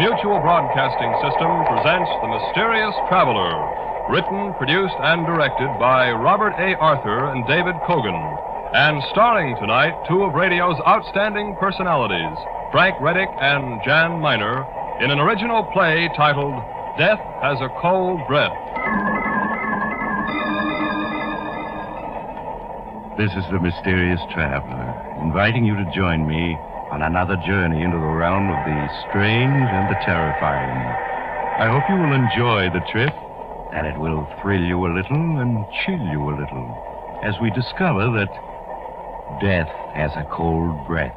Mutual Broadcasting System presents The Mysterious Traveler, written, produced, and directed by Robert A. Arthur and David Cogan, and starring tonight two of radio's outstanding personalities, Frank Reddick and Jan Miner, in an original play titled Death Has a Cold Breath. This is The Mysterious Traveler, inviting you to join me on another journey into the realm of the strange and the terrifying. I hope you will enjoy the trip, that it will thrill you a little and chill you a little, as we discover that death has a cold breath.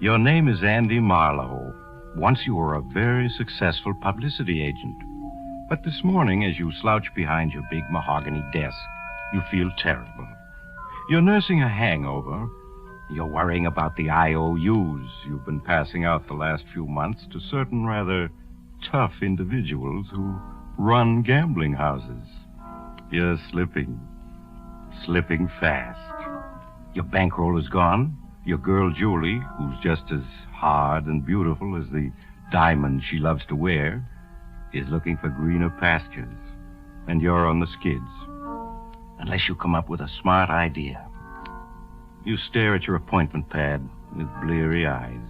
Your name is Andy Marlowe. Once you were a very successful publicity agent. But this morning, as you slouch behind your big mahogany desk, you feel terrible. You're nursing a hangover. You're worrying about the IOUs you've been passing out the last few months to certain rather tough individuals who run gambling houses. You're slipping fast. Your bankroll is gone. Your girl, Julie, who's just as hard and beautiful as the diamond she loves to wear, is looking for greener pastures. And you're on the skids. Unless you come up with a smart idea. You stare at your appointment pad with bleary eyes.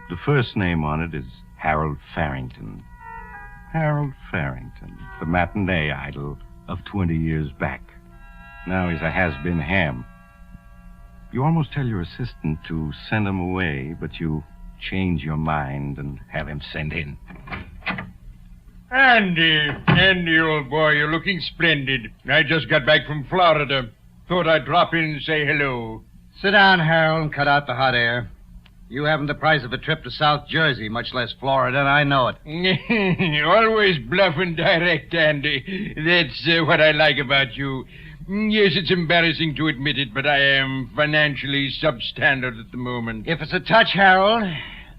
The first name on it is Harold Farrington. Harold Farrington, the matinee idol of 20 years back. Now he's a has-been ham. You almost tell your assistant to send him away, but you change your mind and have him sent in. Andy, old boy, you're looking splendid. I just got back from Florida. Thought I'd drop in and say hello. Sit down, Harold, and cut out the hot air. You haven't the price of a trip to South Jersey, much less Florida, and I know it. Always bluff and direct, Andy. That's what I like about you. Yes, it's embarrassing to admit it, but I am financially substandard at the moment. If it's a touch, Harold,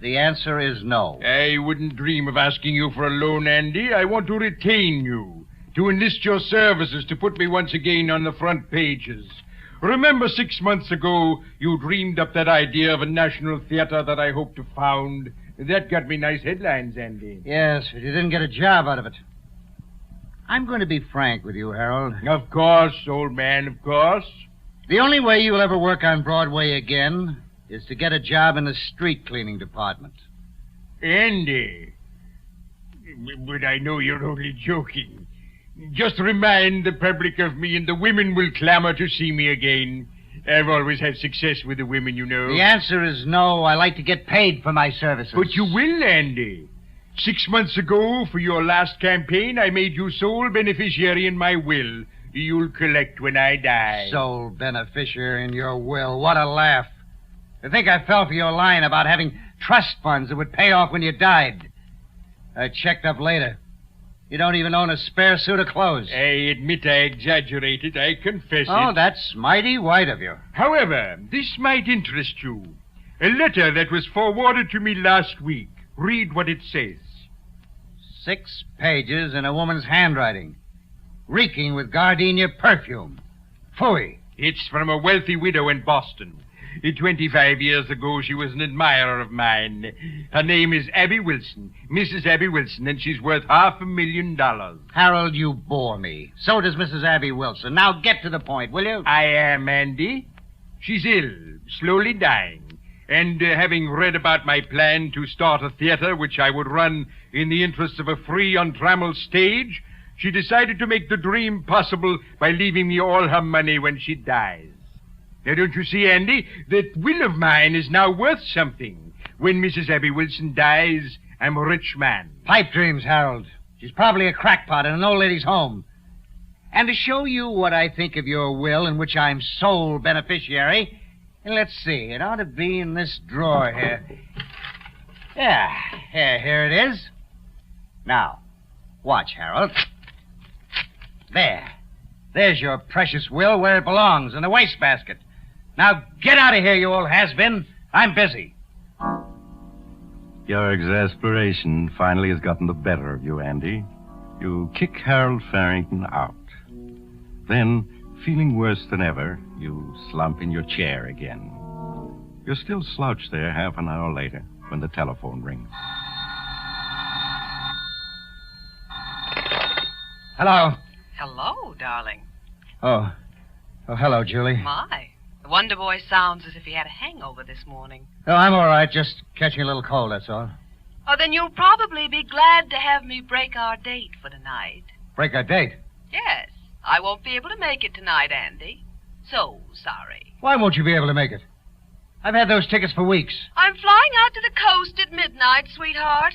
the answer is no. I wouldn't dream of asking you for a loan, Andy. I want to retain you, to enlist your services to put me once again on the front pages. Remember 6 months ago, you dreamed up that idea of a national theater that I hoped to found? That got me nice headlines, Andy. Yes, but you didn't get a job out of it. I'm going to be frank with you, Harold. Of course, old man, of course. The only way you'll ever work on Broadway again is to get a job in the street cleaning department. Andy. But I know you're only joking. Just remind the public of me and the women will clamor to see me again. I've always had success with the women, you know. The answer is no. I like to get paid for my services. But you will, Andy. 6 months ago, for your last campaign, I made you sole beneficiary in my will. You'll collect when I die. Sole beneficiary in your will. What a laugh. I think I fell for your line about having trust funds that would pay off when you died. I checked up later. You don't even own a spare suit of clothes. I admit I exaggerated. I confess it. Oh, that's mighty white of you. However, this might interest you. A letter that was forwarded to me last week. Read what it says. 6 pages in a woman's handwriting, reeking with gardenia perfume. Phooey. It's from a wealthy widow in Boston. 25 years ago, she was an admirer of mine. Her name is Abby Wilson, Mrs. Abby Wilson, and she's worth $500,000. Harold, you bore me. So does Mrs. Abby Wilson. Now get to the point, will you? I am, Andy. She's ill, slowly dying. And having read about my plan to start a theater which I would run in the interests of a free, untrammeled stage, she decided to make the dream possible by leaving me all her money when she dies. Now, don't you see, Andy, that will of mine is now worth something. When Mrs. Abby Wilson dies, I'm a rich man. Pipe dreams, Harold. She's probably a crackpot in an old lady's home. And to show you what I think of your will, in which I'm sole beneficiary, let's see, it ought to be in this drawer here. Yeah, here it is. Now, watch, Harold. There's your precious will where it belongs, in the wastebasket. Now, get out of here, you old has-been. I'm busy. Your exasperation finally has gotten the better of you, Andy. You kick Harold Farrington out. Then, Feeling worse than ever, you slump in your chair again. You're still slouched there half an hour later when the telephone rings. Hello. Hello, darling. Oh, hello, Julie. My. The Wonder Boy sounds as if he had a hangover this morning. Oh, I'm all right. Just catching a little cold, that's all. Oh, then you'll probably be glad to have me break our date for tonight. Break our date? Yes. I won't be able to make it tonight, Andy. So sorry. Why won't you be able to make it? I've had those tickets for weeks. I'm flying out to the coast at midnight, sweetheart.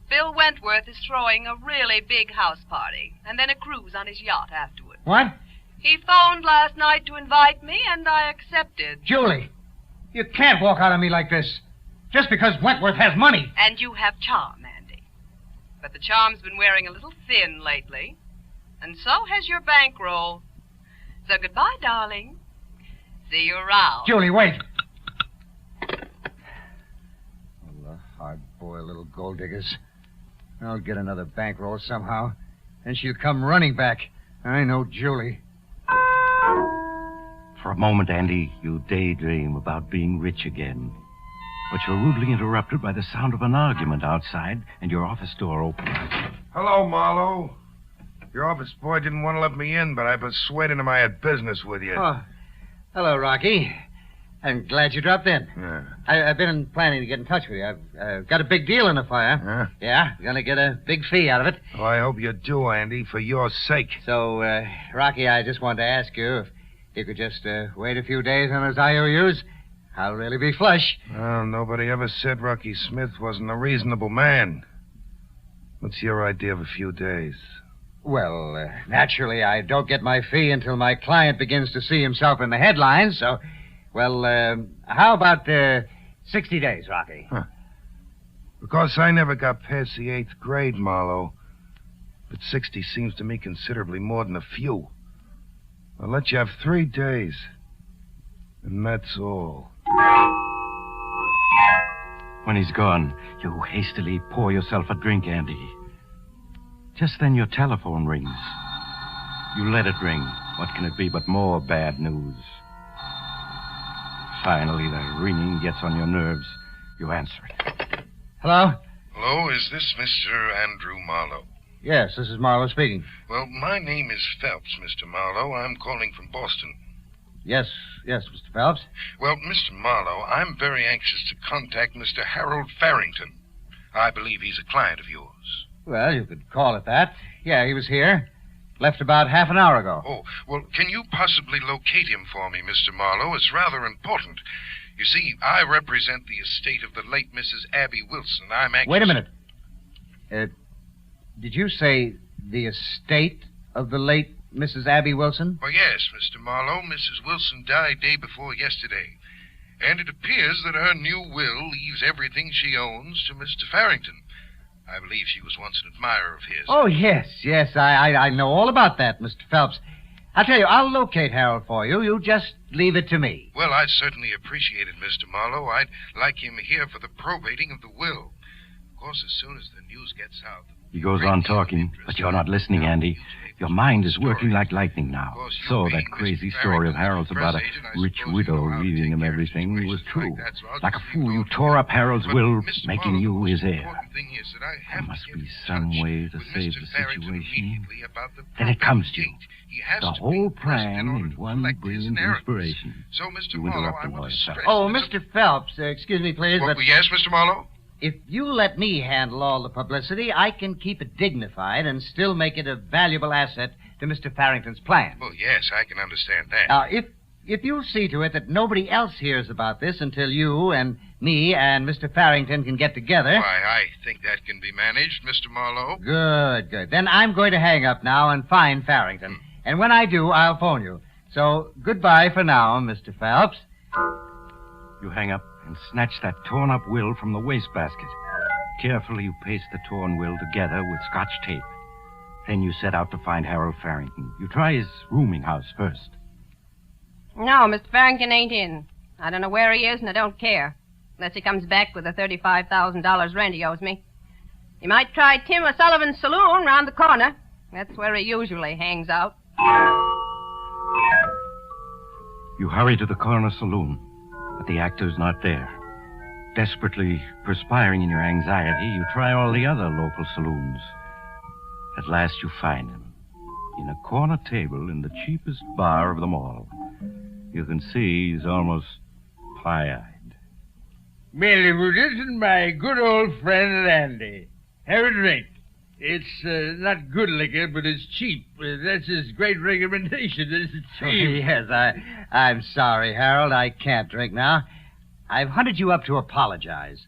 Bill Wentworth is throwing a really big house party, and then a cruise on his yacht afterward. What? He phoned last night to invite me, and I accepted. Julie, you can't walk out on me like this. Just because Wentworth has money. And you have charm, Andy. But the charm's been wearing a little thin lately. And so has your bankroll. So goodbye, darling. See you around. Julie, wait. Oh, the hard-boiled little gold diggers. I'll get another bankroll somehow, and she'll come running back. I know Julie. For a moment, Andy, you daydream about being rich again. But you're rudely interrupted by the sound of an argument outside, and your office door opens. Hello, Marlowe. Your office boy didn't want to let me in, but I persuaded him I had business with you. Oh, hello, Rocky. I'm glad you dropped in. Yeah. I've been planning to get in touch with you. I've got a big deal in the fire. Huh? Yeah, gonna get a big fee out of it. Well, I hope you do, Andy, for your sake. So, Rocky, I just wanted to ask you if you could just wait a few days on those IOUs. I'll really be flush. Well, nobody ever said Rocky Smith wasn't a reasonable man. What's your idea of a few days? Well, naturally, I don't get my fee until my client begins to see himself in the headlines, so... Well, how about 60 days, Rocky? Huh. Because I never got past the 8th grade, Marlowe. But 60 seems to me considerably more than a few. I'll let you have 3 days. And that's all. When he's gone, you hastily pour yourself a drink, Andy. Just then your telephone rings. You let it ring. What can it be but more bad news? Finally, the ringing gets on your nerves. You answer it. Hello? Hello, is this Mr. Andrew Marlowe? Yes, this is Marlowe speaking. Well, my name is Phelps, Mr. Marlowe. I'm calling from Boston. Yes, Mr. Phelps. Well, Mr. Marlowe, I'm very anxious to contact Mr. Harold Farrington. I believe he's a client of yours. Well, you could call it that. Yeah, he was here. Left about half an hour ago. Oh, well, can you possibly locate him for me, Mr. Marlowe? It's rather important. You see, I represent the estate of the late Mrs. Abby Wilson. I'm anxious... Wait a minute. Did you say the estate of the late Mrs. Abby Wilson? Well, yes, Mr. Marlowe. Mrs. Wilson died day before yesterday. And it appears that her new will leaves everything she owns to Mr. Farrington. I believe she was once an admirer of his. Oh, yes. I know all about that, Mr. Phelps. I'll tell you, I'll locate Harold for you. You just leave it to me. Well, I'd certainly appreciate it, Mr. Marlowe. I'd like him here for the probating of the will. Of course, as soon as the news gets out... He goes on talking, but you're not listening, Andy. Your mind is working like lightning now. So that crazy story of Harold's about a rich widow leaving him everything was true. Like a fool, you tore up Harold's will, making you his heir. There must be some way to save the situation. Then it comes to you. The whole plan in one brilliant inspiration. You interrupt the lawyer, Phelps. Oh, Mr. Phelps, excuse me, please, but... Yes, Mr. Marlowe? If you let me handle all the publicity, I can keep it dignified and still make it a valuable asset to Mr. Farrington's plan. Well, yes, I can understand that. Now, if you'll see to it that nobody else hears about this until you and me and Mr. Farrington can get together... Why, I think that can be managed, Mr. Marlowe. Good. Then I'm going to hang up now and find Farrington. And when I do, I'll phone you. So, goodbye for now, Mr. Phelps. You hang up and snatch that torn-up will from the wastebasket. Carefully, you paste the torn will together with Scotch tape. Then you set out to find Harold Farrington. You try his rooming house first. No, Mr. Farrington ain't in. I don't know where he is, and I don't care. Unless he comes back with the $35,000 rent he owes me. You might try Tim O'Sullivan's saloon round the corner. That's where he usually hangs out. You hurry to the corner saloon, but the actor's not there. Desperately perspiring in your anxiety, you try all the other local saloons. At last you find him, in a corner table in the cheapest bar of them all. You can see he's almost pie-eyed. Well, this is my good old friend Andy. Have a drink. It's not good liquor, but it's cheap. That's his great recommendation. It's cheap. Yes, I'm sorry, Harold. I can't drink now. I've hunted you up to apologize.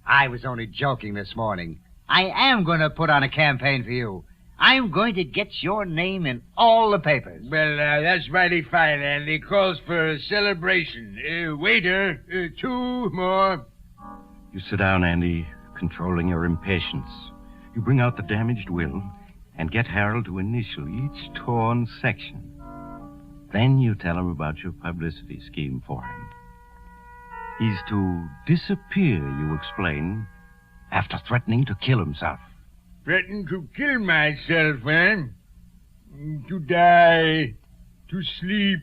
I was only joking this morning. I am going to put on a campaign for you. I'm going to get your name in all the papers. Well, that's mighty fine, Andy. Calls for a celebration. Waiter, 2 more. You sit down, Andy, controlling your impatience. You bring out the damaged will and get Harold to initial each torn section. Then you tell him about your publicity scheme for him. He's to disappear, you explain, after threatening to kill himself. Threaten to kill myself, eh? To die, to sleep,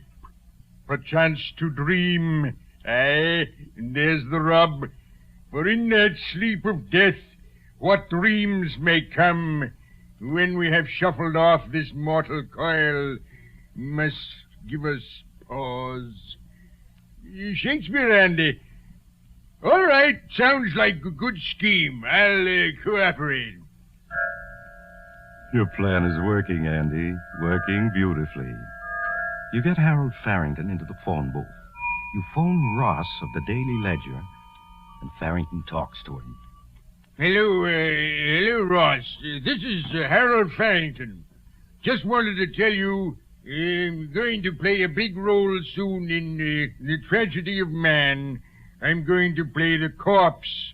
perchance to dream. Aye, and there's the rub. For in that sleep of death, what dreams may come when we have shuffled off this mortal coil must give us pause. Shakespeare, Andy. All right, sounds like a good scheme. I'll cooperate. Your plan is working, Andy. Working beautifully. You get Harold Farrington into the phone booth. You phone Ross of the Daily Ledger, and Farrington talks to him. Hello, Ross. This is Harold Farrington. Just wanted to tell you I'm going to play a big role soon in the tragedy of man. I'm going to play the corpse.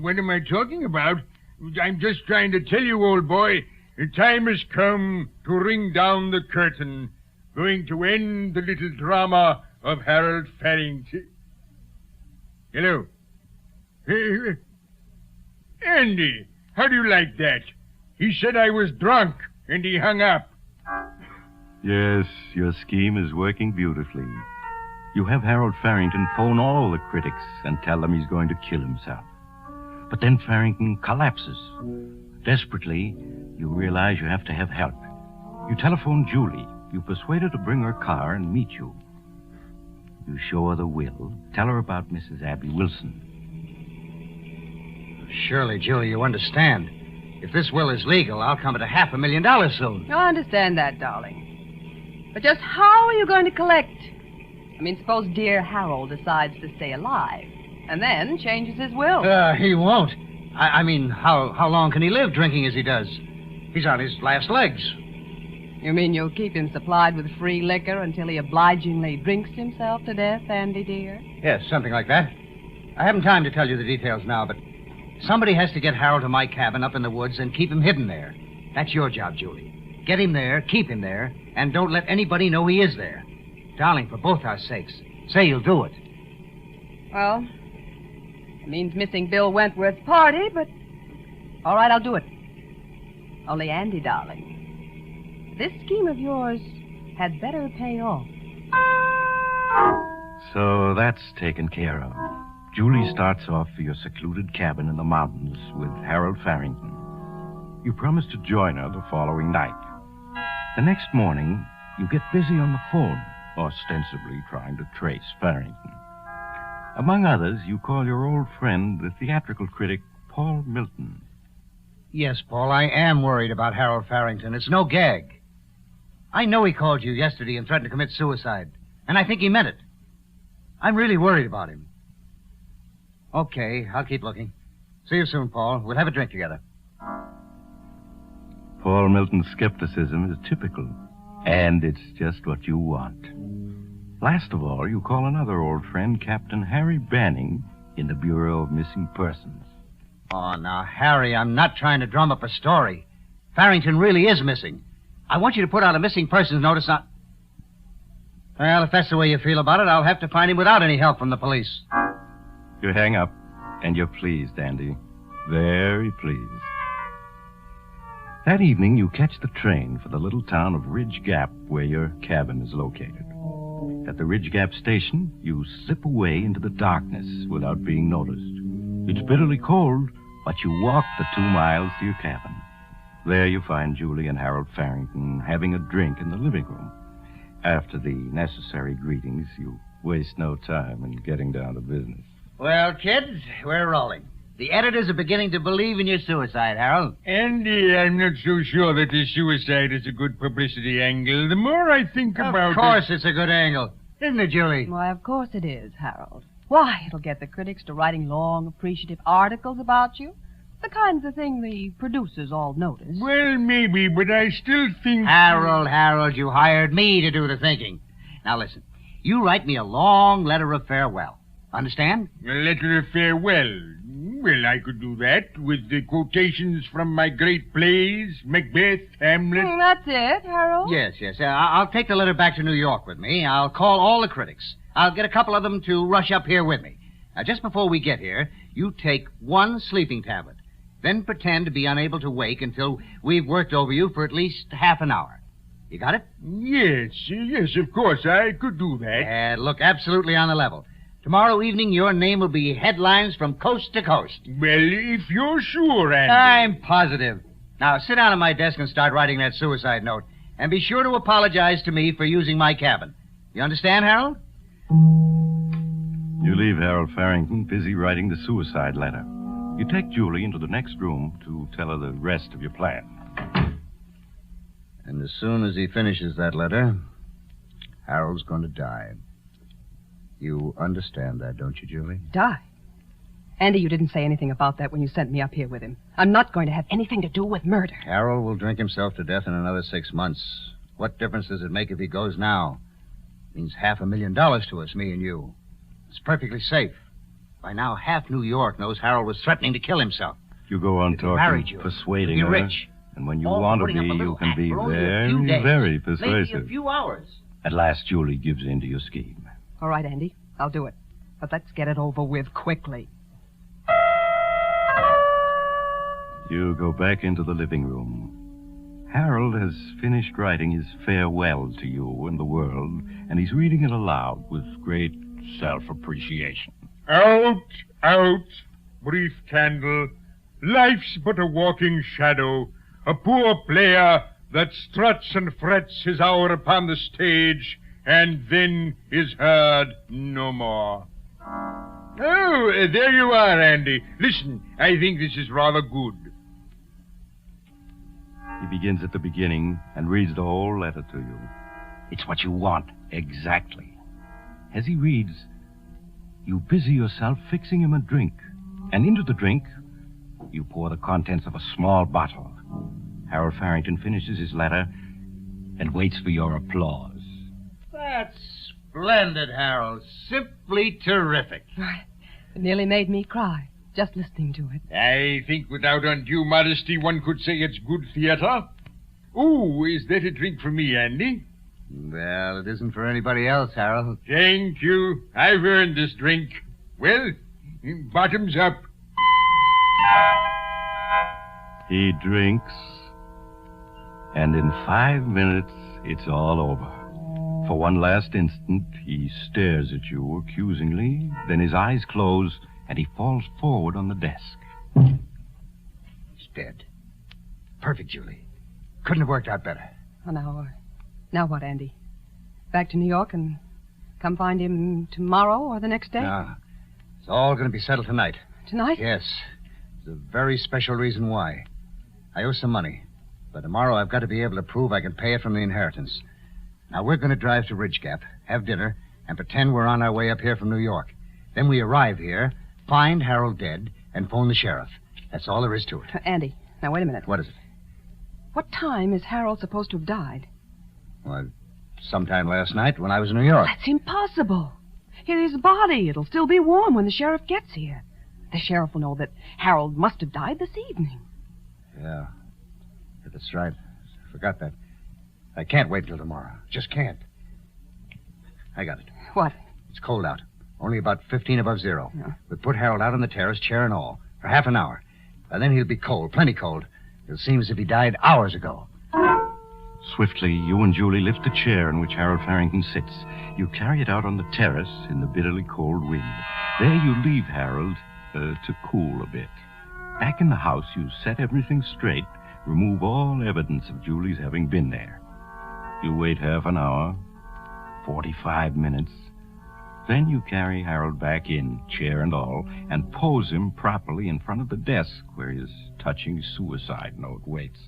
What am I talking about? I'm just trying to tell you, old boy, the time has come to ring down the curtain. Going to end the little drama of Harold Farrington. Hello. Andy, how do you like that? He said I was drunk, and he hung up. Yes, your scheme is working beautifully. You have Harold Farrington phone all the critics and tell them he's going to kill himself. But then Farrington collapses. Desperately, you realize you have to have help. You telephone Julie. You persuade her to bring her car and meet you. You show her the will. Tell her about Mrs. Abby Wilson. Surely, Julie, you understand. If this will is legal, I'll come at $500,000 soon. I understand that, darling. But just how are you going to collect? I mean, suppose dear Harold decides to stay alive and then changes his will. He won't. I mean, how long can he live drinking as he does? He's on his last legs. You mean you'll keep him supplied with free liquor until he obligingly drinks himself to death, Andy, dear? Yes, something like that. I haven't time to tell you the details now, but somebody has to get Harold to my cabin up in the woods and keep him hidden there. That's your job, Julie. Get him there, keep him there, and don't let anybody know he is there. Darling, for both our sakes, say you'll do it. Well, it means missing Bill Wentworth's party, but all right, I'll do it. Only, Andy, darling, this scheme of yours had better pay off. So that's taken care of. Julie starts off for your secluded cabin in the mountains with Harold Farrington. You promise to join her the following night. The next morning, you get busy on the phone, ostensibly trying to trace Farrington. Among others, you call your old friend, the theatrical critic, Paul Milton. Yes, Paul, I am worried about Harold Farrington. It's no gag. I know he called you yesterday and threatened to commit suicide, and I think he meant it. I'm really worried about him. Okay, I'll keep looking. See you soon, Paul. We'll have a drink together. Paul Milton's skepticism is typical, and it's just what you want. Last of all, you call another old friend, Captain Harry Banning, in the Bureau of Missing Persons. Oh, now, Harry, I'm not trying to drum up a story. Farrington really is missing. I want you to put out a missing persons notice on... Well, if that's the way you feel about it, I'll have to find him without any help from the police. You hang up, and you're pleased, Andy. Very pleased. That evening, you catch the train for the little town of Ridge Gap, where your cabin is located. At the Ridge Gap station, you slip away into the darkness without being noticed. It's bitterly cold, but you walk the 2 miles to your cabin. There you find Julie and Harold Farrington having a drink in the living room. After the necessary greetings, you waste no time in getting down to business. Well, kids, we're rolling. The editors are beginning to believe in your suicide, Harold. Andy, I'm not so sure that the suicide is a good publicity angle. The more I think about it... Of course it's a good angle. Isn't it, Julie? Why, of course it is, Harold. Why, it'll get the critics to writing long, appreciative articles about you. The kinds of thing the producers all notice. Well, maybe, but I still think... Harold, you hired me to do the thinking. Now, listen. You write me a long letter of farewell. Understand? A letter of farewell. Well, I could do that with the quotations from my great plays, Macbeth, Hamlet. That's it, Harold? Yes. I'll take the letter back to New York with me. I'll call all the critics. I'll get a couple of them to rush up here with me. Now, just before we get here, you take 1 sleeping tablet. Then pretend to be unable to wake until we've worked over you for at least half an hour. You got it? Yes, of course. I could do that. Look absolutely on the level. Tomorrow evening, your name will be headlines from coast to coast. Well, if you're sure, Andy. I'm positive. Now, sit down at my desk and start writing that suicide note. And be sure to apologize to me for using my cabin. You understand, Harold? You leave Harold Farrington busy writing the suicide letter. You take Julie into the next room to tell her the rest of your plan. And as soon as he finishes that letter, Harold's going to die. You understand that, don't you, Julie? Die? Andy, you didn't say anything about that when you sent me up here with him. I'm not going to have anything to do with murder. Harold will drink himself to death in another 6 months. What difference does it make if he goes now? It means $500,000 to us, me and you. It's perfectly safe. By now, half New York knows Harold was threatening to kill himself. You go on talking, persuading her. Rich. And when you want to be, you can be very, very persuasive. Maybe a few hours. At last, Julie gives in to your scheme. All right, Andy, I'll do it. But let's get it over with quickly. You go back into the living room. Harold has finished writing his farewell to you and the world, and he's reading it aloud with great self-appreciation. Out, brief candle. Life's but a walking shadow, a poor player that struts and frets his hour upon the stage, and then is heard no more. Oh, there you are, Andy. Listen, I think this is rather good. He begins at the beginning and reads the whole letter to you. It's what you want, exactly. As he reads, you busy yourself fixing him a drink. And into the drink, you pour the contents of a small bottle. Harold Farrington finishes his letter and waits for your applause. That's splendid, Harold. Simply terrific. It nearly made me cry, just listening to it. I think without undue modesty, one could say it's good theater. Oh, is that a drink for me, Andy? Well, it isn't for anybody else, Harold. Thank you. I've earned this drink. Well, bottoms up. He drinks, and in 5 minutes, it's all over. For one last instant, he stares at you accusingly, then his eyes close, and he falls forward on the desk. He's dead. Perfect, Julie. Couldn't have worked out better. Oh, now what, Andy? Back to New York and come find him tomorrow or the next day? No. It's all going to be settled tonight. Tonight? Yes. There's a very special reason why. I owe some money. But tomorrow I've got to be able to prove I can pay it from the inheritance. Now, we're going to drive to Ridge Gap, have dinner, and pretend we're on our way up here from New York. Then we arrive here, find Harold dead, and phone the sheriff. That's all there is to it. Andy, now wait a minute. What is it? What time is Harold supposed to have died? Well, sometime last night when I was in New York. That's impossible. His body, it'll still be warm when the sheriff gets here. The sheriff will know that Harold must have died this evening. Yeah, that's right. I forgot that. I can't wait till tomorrow. Just can't. I got it. What? It's cold out. Only about 15 above zero. Yeah. We put Harold out on the terrace, chair and all, for half an hour. And then he'll be cold, plenty cold. It seems as if he died hours ago. Swiftly, you and Julie lift the chair in which Harold Farrington sits. You carry it out on the terrace in the bitterly cold wind. There you leave Harold to cool a bit. Back in the house, you set everything straight, remove all evidence of Julie's having been there. You wait half an hour, 45 minutes. Then you carry Harold back in, chair and all, and pose him properly in front of the desk where his touching suicide note waits.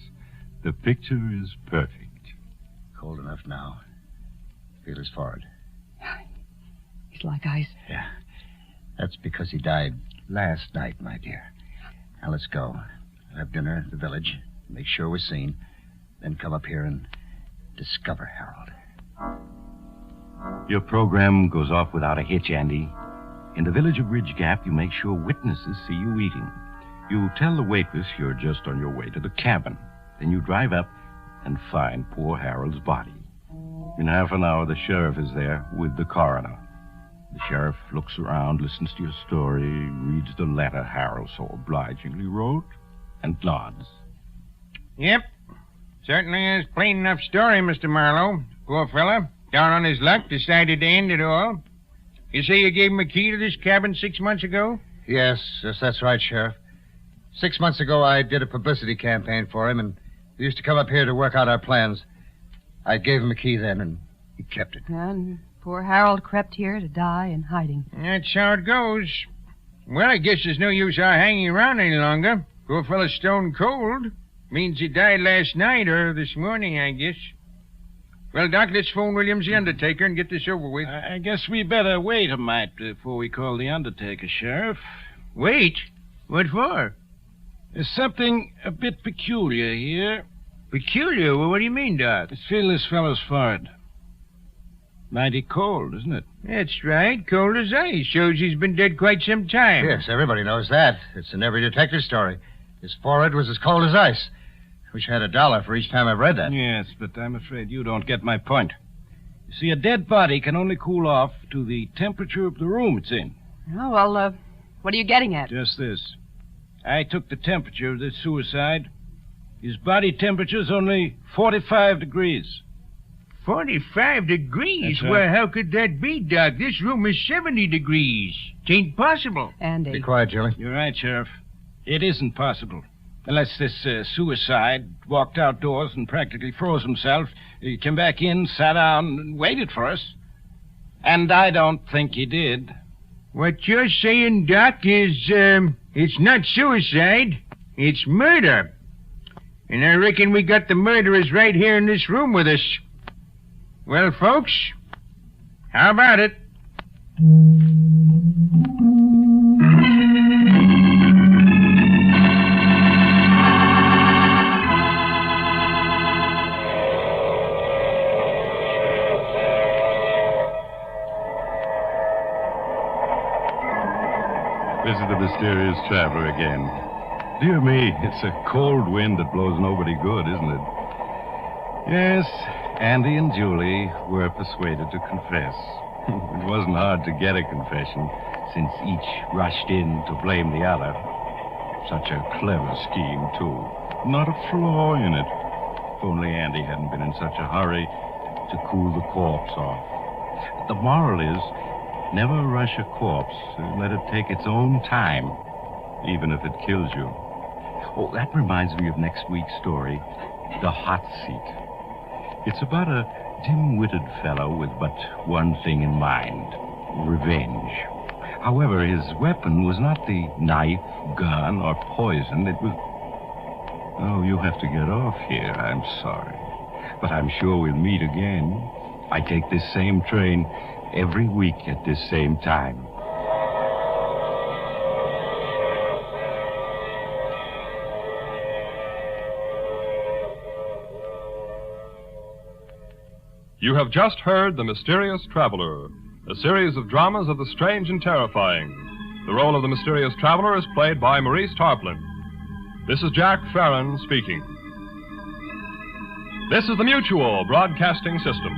The picture is perfect. Cold enough now. Feel his forehead. He's like ice. Yeah. That's because he died last night, my dear. Now let's go. Have dinner at the village. Make sure we're seen. Then come up here and discover Harold. Your program goes off without a hitch, Andy. In the village of Ridge Gap, you make sure witnesses see you eating. You tell the waitress you're just on your way to the cabin. Then you drive up and find poor Harold's body. In half an hour, the sheriff is there with the coroner. The sheriff looks around, listens to your story, reads the letter Harold so obligingly wrote, and nods. Yep. Certainly is plain enough story, Mr. Marlowe. Poor fella, down on his luck, decided to end it all. You say you gave him a key to this cabin 6 months ago? Yes, that's right, Sheriff. 6 months ago, I did a publicity campaign for him, and he used to come up here to work out our plans. I gave him a key then, and he kept it. And poor Harold crept here to die in hiding. That's how it goes. Well, I guess there's no use our hanging around any longer. Poor fella's stone cold. Means he died last night or this morning, I guess. Well, Doc, let's phone Williams the undertaker and get this over with. I guess we better wait a mite before we call the undertaker, Sheriff. Wait? What for? There's something a bit peculiar here. Peculiar? Well, what do you mean, Doc? Let's feel this fellow's forehead. Mighty cold, isn't it? That's right. Cold as ice. Shows he's been dead quite some time. Yes, everybody knows that. It's in every detective story. His forehead was as cold as ice. Wish I had $1 for each time I've read that. Yes, but I'm afraid you don't get my point. You see, a dead body can only cool off to the temperature of the room it's in. Oh, well, what are you getting at? Just this. I took the temperature of this suicide. His body temperature's only 45 degrees. 45 degrees? That's right. Well, how could that be, Doc? This room is 70 degrees. It ain't possible. Andy. Be quiet, Julie. You're right, Sheriff. It isn't possible. Unless this suicide walked outdoors and practically froze himself, he came back in, sat down, and waited for us. And I don't think he did. What you're saying, Doc, is, it's not suicide. It's murder. And I reckon we got the murderers right here in this room with us. Well, folks, how about it? This is the mysterious traveler again. Dear me, it's a cold wind that blows nobody good, isn't it? Yes, Andy and Julie were persuaded to confess. It wasn't hard to get a confession, since each rushed in to blame the other. Such a clever scheme, too. Not a flaw in it. If only Andy hadn't been in such a hurry to cool the corpse off. The moral is, never rush a corpse. Let it take its own time, even if it kills you. Oh, that reminds me of next week's story, The Hot Seat. It's about a dim-witted fellow with but one thing in mind, revenge. However, his weapon was not the knife, gun, or poison. It was... Oh, you have to get off here. I'm sorry. But I'm sure we'll meet again. I take this same train every week at this same time. You have just heard The Mysterious Traveler, a series of dramas of the strange and terrifying. The role of the mysterious traveler is played by Maurice Tarplin. This is Jack Farron speaking. This is the Mutual Broadcasting System.